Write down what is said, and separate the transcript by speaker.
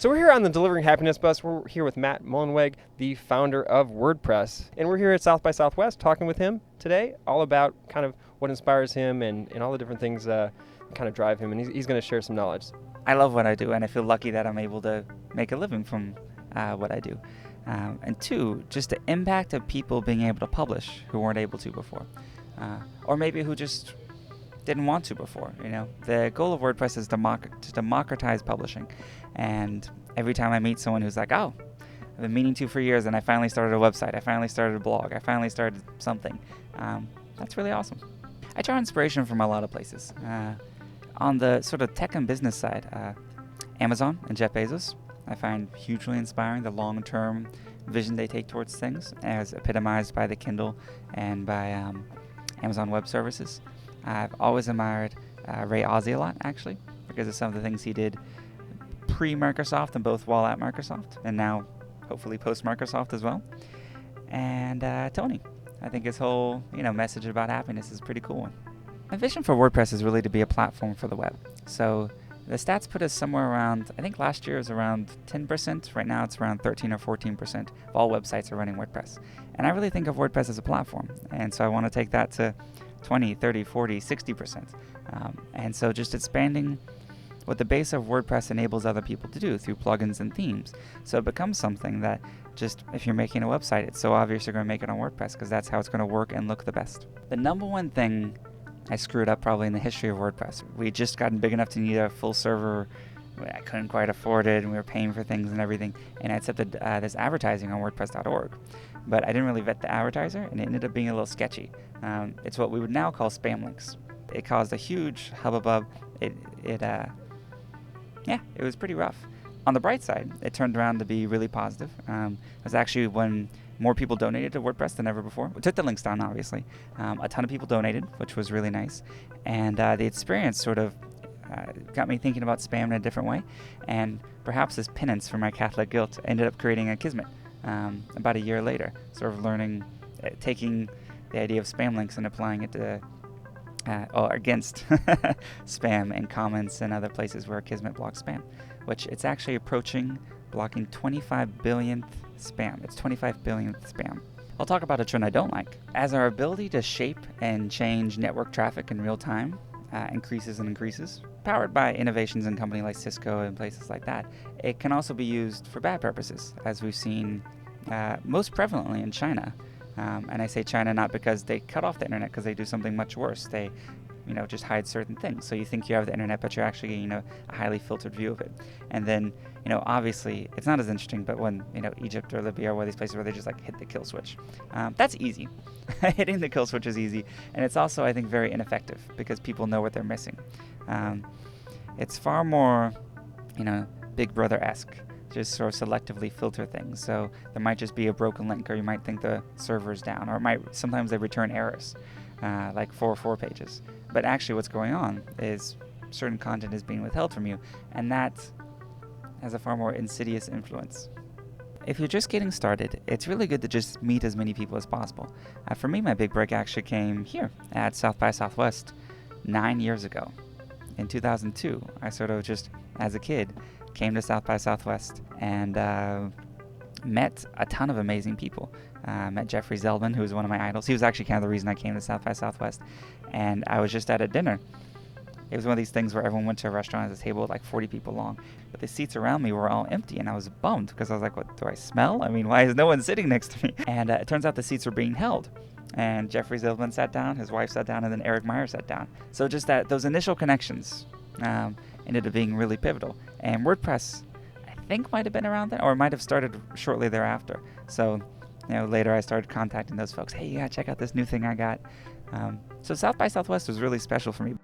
Speaker 1: So we're here on the Delivering Happiness bus. We're here with Matt Mullenweg, the founder of WordPress. And we're here at South by Southwest talking with him today all about kind of what inspires him and all the different things that kind of drive him. And he's going to share some knowledge.
Speaker 2: I love what I do, and I feel lucky that I'm able to make a living from what I do. And two, just the impact of people being able to publish who weren't able to before. Or maybe who just didn't want to before. You know, the goal of WordPress is to democratize publishing. And every time I meet someone who's like, oh, I've been meaning to for years, and I finally started a website, I finally started a blog, I finally started something, that's really awesome. I draw inspiration from a lot of places. On the sort of tech and business side, Amazon and Jeff Bezos, I find hugely inspiring the long-term vision they take towards things, as epitomized by the Kindle and by Amazon Web Services. I've always admired Ray Ozzie a lot, actually, because of some of the things he did pre-Microsoft and both while at Microsoft, and now hopefully post-Microsoft as well. And Tony, I think his whole message about happiness is a pretty cool one. My vision for WordPress is really to be a platform for the web. So the stats put us somewhere around, I think last year it was around 10%. Right now it's around 13 or 14% of all websites are running WordPress. And I really think of WordPress as a platform. And so I want to take that to 20, 30, 40, 60%. And so just expanding what the base of WordPress enables other people to do through plugins and themes. So it becomes something that just, if you're making a website, it's so obvious you're going to make it on WordPress because that's how it's going to work and look the best. The number one thing I screwed up probably in the history of WordPress, we just gotten big enough to need a full server. I couldn't quite afford it, and we were paying for things and everything. And I accepted this advertising on WordPress.org. But I didn't really vet the advertiser, and it ended up being a little sketchy. It's what we would now call spam links. It caused a huge hubbub. It was pretty rough. On the bright side, it turned around to be really positive. It was actually when more people donated to WordPress than ever before. We took the links down, obviously. A ton of people donated, which was really nice. And the experience sort of got me thinking about spam in a different way. And perhaps as penance for my Catholic guilt, I ended up creating a Kismet about a year later, sort of learning, taking the idea of spam links and applying it to against spam and comments and other places where Kismet blocks spam, which it's actually approaching blocking 25 billionth spam. It's 25 billionth spam. I'll talk about a trend I don't like. As our ability to shape and change network traffic in real time increases and increases, powered by innovations in companies like Cisco and places like that, it can also be used for bad purposes, as we've seen most prevalently in China. And I say China not because they cut off the internet, because they do something much worse. They just hide certain things. So you think you have the internet, but you're actually getting a highly filtered view of it. And then, obviously, it's not as interesting, but when, Egypt or Libya or one of these places where they just hit the kill switch. That's easy. Hitting the kill switch is easy. And it's also, I think, very ineffective because people know what they're missing. It's far more, Big Brother-esque. Just sort of selectively filter things. So there might just be a broken link, or you might think the server's down, or sometimes they return errors, like 404 pages. But actually what's going on is certain content is being withheld from you, and that has a far more insidious influence. If you're just getting started, it's really good to just meet as many people as possible. For me, my big break actually came here at South by Southwest 9 years ago. In 2002, I sort of just, as a kid, came to South by Southwest and met a ton of amazing people. Met Jeffrey Zeldman, who was one of my idols. He was actually kind of the reason I came to South by Southwest. And I was just at a dinner. It was one of these things where everyone went to a restaurant at a table with like 40 people long. But the seats around me were all empty, and I was bummed because I was like, what, do I smell? I mean, why is no one sitting next to me? And it turns out the seats were being held. And Jeffrey Zeldman sat down, his wife sat down, and then Eric Meyer sat down. So just those initial connections ended up being really pivotal. And WordPress, I think, might have been around then, or might have started shortly thereafter. So, later I started contacting those folks. Hey, you gotta check out this new thing I got. So South by Southwest was really special for me.